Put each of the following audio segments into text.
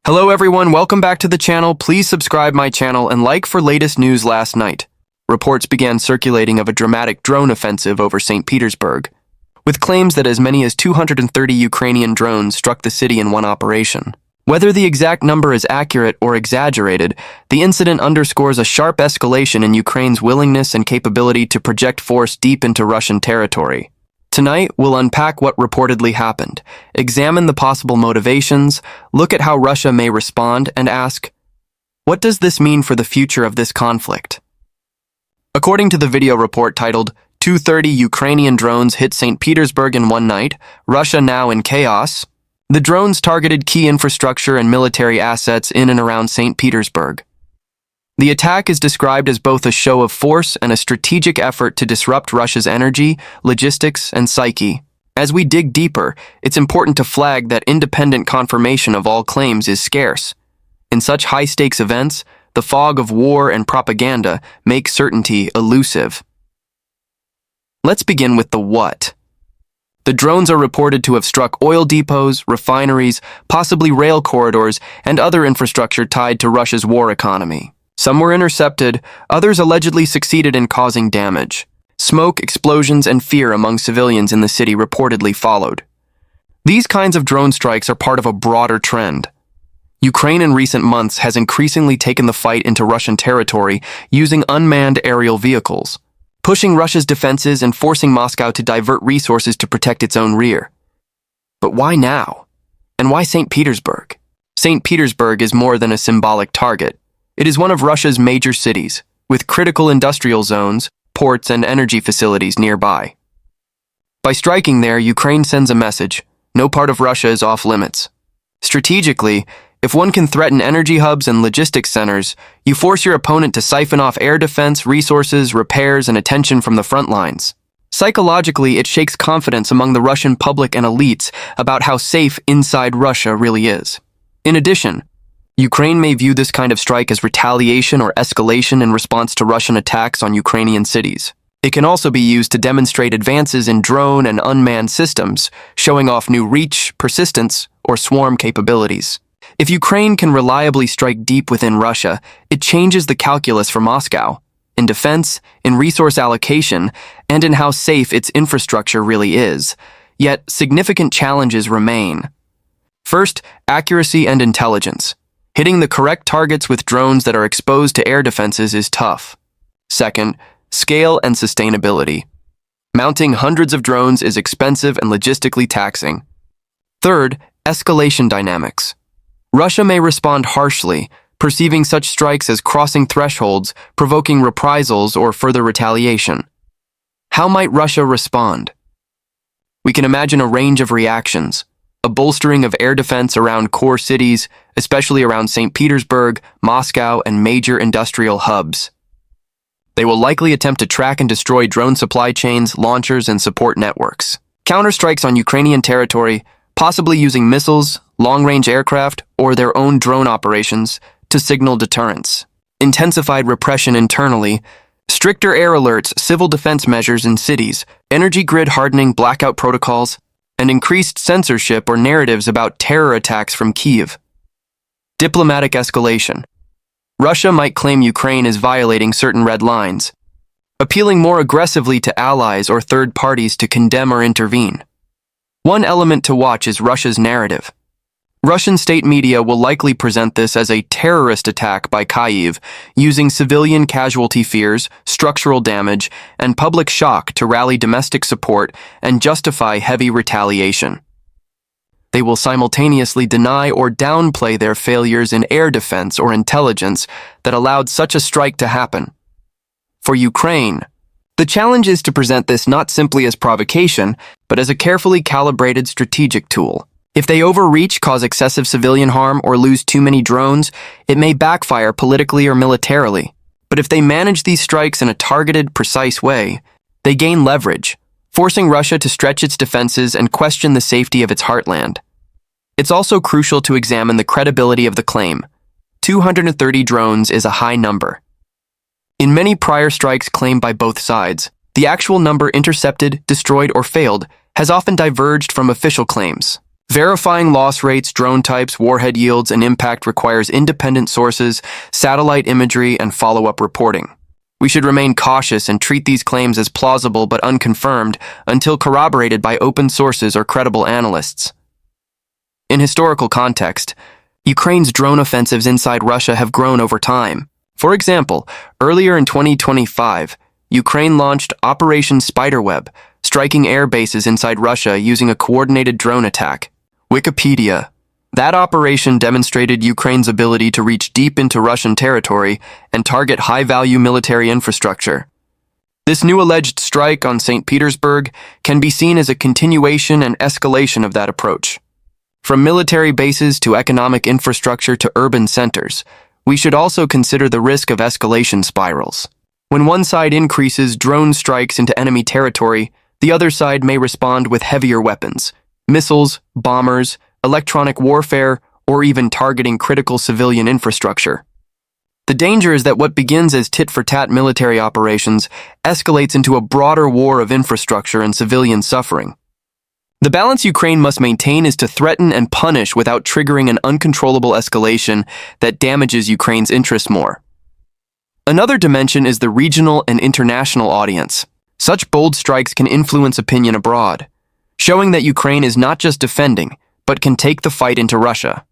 Hello everyone, welcome back to the channel. Please subscribe my channel and like for latest news last night. Reports began circulating of a dramatic drone offensive over St. Petersburg, with claims that as many as 230 Ukrainian drones struck the city in one operation. Whether the exact number is accurate or exaggerated, the incident underscores a sharp escalation in Ukraine's willingness and capability to project force deep into Russian territory. Tonight, we'll unpack what reportedly happened, examine the possible motivations, look at how Russia may respond, and ask, what does this mean for the future of this conflict? According to the video report titled, 230 Ukrainian drones hit St. Petersburg in one night, Russia now in chaos, the drones targeted key infrastructure and military assets in and around St. Petersburg. The attack is described as both a show of force and a strategic effort to disrupt Russia's energy, logistics, and psyche. As we dig deeper, it's important to flag that independent confirmation of all claims is scarce. In such high-stakes events, the fog of war and propaganda make certainty elusive. Let's begin with the what. The drones are reported to have struck oil depots, refineries, possibly rail corridors, and other infrastructure tied to Russia's war economy. Some were intercepted, others allegedly succeeded in causing damage. Smoke, explosions, and fear among civilians in the city reportedly followed. These kinds of drone strikes are part of a broader trend. Ukraine in recent months has increasingly taken the fight into Russian territory using unmanned aerial vehicles, pushing Russia's defenses and forcing Moscow to divert resources to protect its own rear. But why now? And why St. Petersburg? St. Petersburg is more than a symbolic target. It is one of Russia's major cities, with critical industrial zones, ports, and energy facilities nearby. By striking there, Ukraine sends a message: no part of Russia is off limits. Strategically, if one can threaten energy hubs and logistics centers, you force your opponent to siphon off air defense, resources, repairs, and attention from the front lines. Psychologically, it shakes confidence among the Russian public and elites about how safe inside Russia really is. In addition, Ukraine may view this kind of strike as retaliation or escalation in response to Russian attacks on Ukrainian cities. It can also be used to demonstrate advances in drone and unmanned systems, showing off new reach, persistence, or swarm capabilities. If Ukraine can reliably strike deep within Russia, it changes the calculus for Moscow, in defense, in resource allocation, and in how safe its infrastructure really is. Yet, significant challenges remain. First, accuracy and intelligence. Hitting the correct targets with drones that are exposed to air defenses is tough. Second, scale and sustainability. Mounting hundreds of drones is expensive and logistically taxing. Third, escalation dynamics. Russia may respond harshly, perceiving such strikes as crossing thresholds, provoking reprisals or further retaliation. How might Russia respond? We can imagine a range of reactions. A bolstering of air defense around core cities, especially around St. Petersburg, Moscow, and major industrial hubs. They will likely attempt to track and destroy drone supply chains, launchers, and support networks. Counterstrikes on Ukrainian territory, possibly using missiles, long-range aircraft, or their own drone operations to signal deterrence. Intensified repression internally, stricter air alerts, civil defense measures in cities, energy grid hardening, blackout protocols, and increased censorship or narratives about terror attacks from Kyiv. Diplomatic escalation. Russia might claim Ukraine is violating certain red lines, appealing more aggressively to allies or third parties to condemn or intervene. One element to watch is Russia's narrative. Russian state media will likely present this as a terrorist attack by Kyiv, using civilian casualty fears, structural damage, and public shock to rally domestic support and justify heavy retaliation. They will simultaneously deny or downplay their failures in air defense or intelligence that allowed such a strike to happen. For Ukraine, the challenge is to present this not simply as provocation, but as a carefully calibrated strategic tool. If they overreach, cause excessive civilian harm, or lose too many drones, it may backfire politically or militarily. But if they manage these strikes in a targeted, precise way, they gain leverage, forcing Russia to stretch its defenses and question the safety of its heartland. It's also crucial to examine the credibility of the claim. 230 drones is a high number. In many prior strikes claimed by both sides, the actual number intercepted, destroyed, or failed has often diverged from official claims. Verifying loss rates, drone types, warhead yields, and impact requires independent sources, satellite imagery, and follow-up reporting. We should remain cautious and treat these claims as plausible but unconfirmed until corroborated by open sources or credible analysts. In historical context, Ukraine's drone offensives inside Russia have grown over time. For example, earlier in 2025, Ukraine launched Operation Spiderweb, striking air bases inside Russia using a coordinated drone attack. Wikipedia. That operation demonstrated Ukraine's ability to reach deep into Russian territory and target high-value military infrastructure. This new alleged strike on St. Petersburg can be seen as a continuation and escalation of that approach. From military bases to economic infrastructure to urban centers, we should also consider the risk of escalation spirals. When one side increases drone strikes into enemy territory, the other side may respond with heavier weapons, missiles, bombers, electronic warfare, or even targeting critical civilian infrastructure. The danger is that what begins as tit-for-tat military operations escalates into a broader war of infrastructure and civilian suffering. The balance Ukraine must maintain is to threaten and punish without triggering an uncontrollable escalation that damages Ukraine's interests more. Another dimension is the regional and international audience. Such bold strikes can influence opinion abroad, showing that Ukraine is not just defending, but can take the fight into Russia.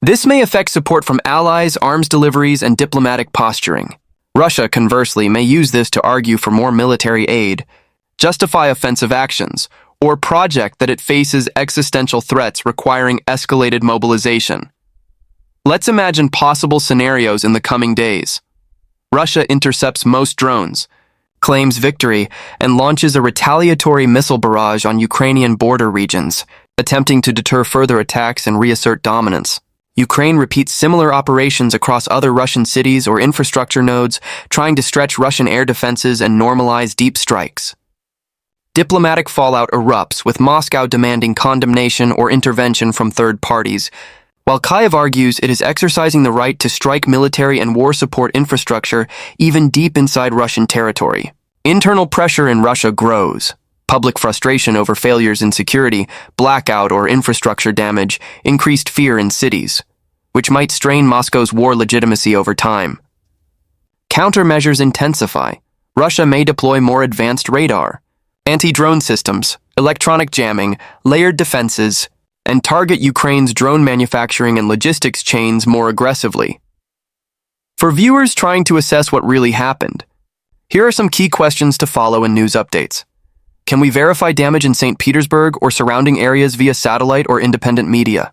This may affect support from allies, arms deliveries, and diplomatic posturing. Russia, conversely, may use this to argue for more military aid, justify offensive actions, or project that it faces existential threats requiring escalated mobilization. Let's imagine possible scenarios in the coming days. Russia intercepts most drones, claims victory, and launches a retaliatory missile barrage on Ukrainian border regions, attempting to deter further attacks and reassert dominance. Ukraine repeats similar operations across other Russian cities or infrastructure nodes, trying to stretch Russian air defenses and normalize deep strikes. Diplomatic fallout erupts, with Moscow demanding condemnation or intervention from third parties, while Kyiv argues it is exercising the right to strike military and war support infrastructure even deep inside Russian territory. Internal pressure in Russia grows. Public frustration over failures in security, blackout, or infrastructure damage increased fear in cities, which might strain Moscow's war legitimacy over time. Countermeasures intensify. Russia may deploy more advanced radar, anti-drone systems, electronic jamming, layered defenses, and target Ukraine's drone manufacturing and logistics chains more aggressively. For viewers trying to assess what really happened, here are some key questions to follow in news updates. Can we verify damage in St. Petersburg or surrounding areas via satellite or independent media?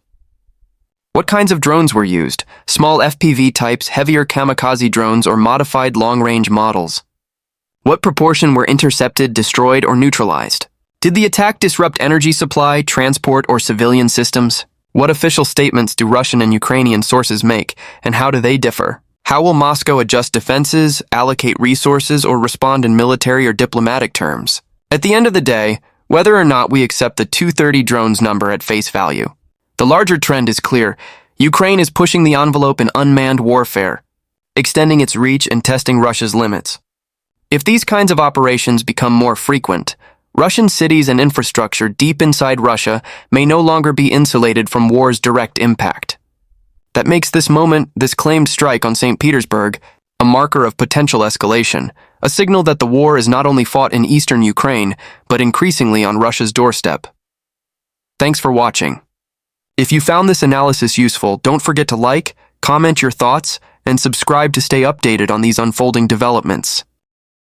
What kinds of drones were used? Small FPV types, heavier kamikaze drones, or modified long-range models? What proportion were intercepted, destroyed, or neutralized? Did the attack disrupt energy supply, transport, or civilian systems? What official statements do Russian and Ukrainian sources make, and how do they differ? How will Moscow adjust defenses, allocate resources, or respond in military or diplomatic terms? At the end of the day, whether or not we accept the 230 drones number at face value, the larger trend is clear. Ukraine is pushing the envelope in unmanned warfare, extending its reach and testing Russia's limits. If these kinds of operations become more frequent, Russian cities and infrastructure deep inside Russia may no longer be insulated from war's direct impact. That makes this claimed strike on St. Petersburg, a marker of potential escalation, a signal that the war is not only fought in eastern Ukraine, but increasingly on Russia's doorstep. Thanks for watching. If you found this analysis useful, don't forget to like, comment your thoughts, and subscribe to stay updated on these unfolding developments.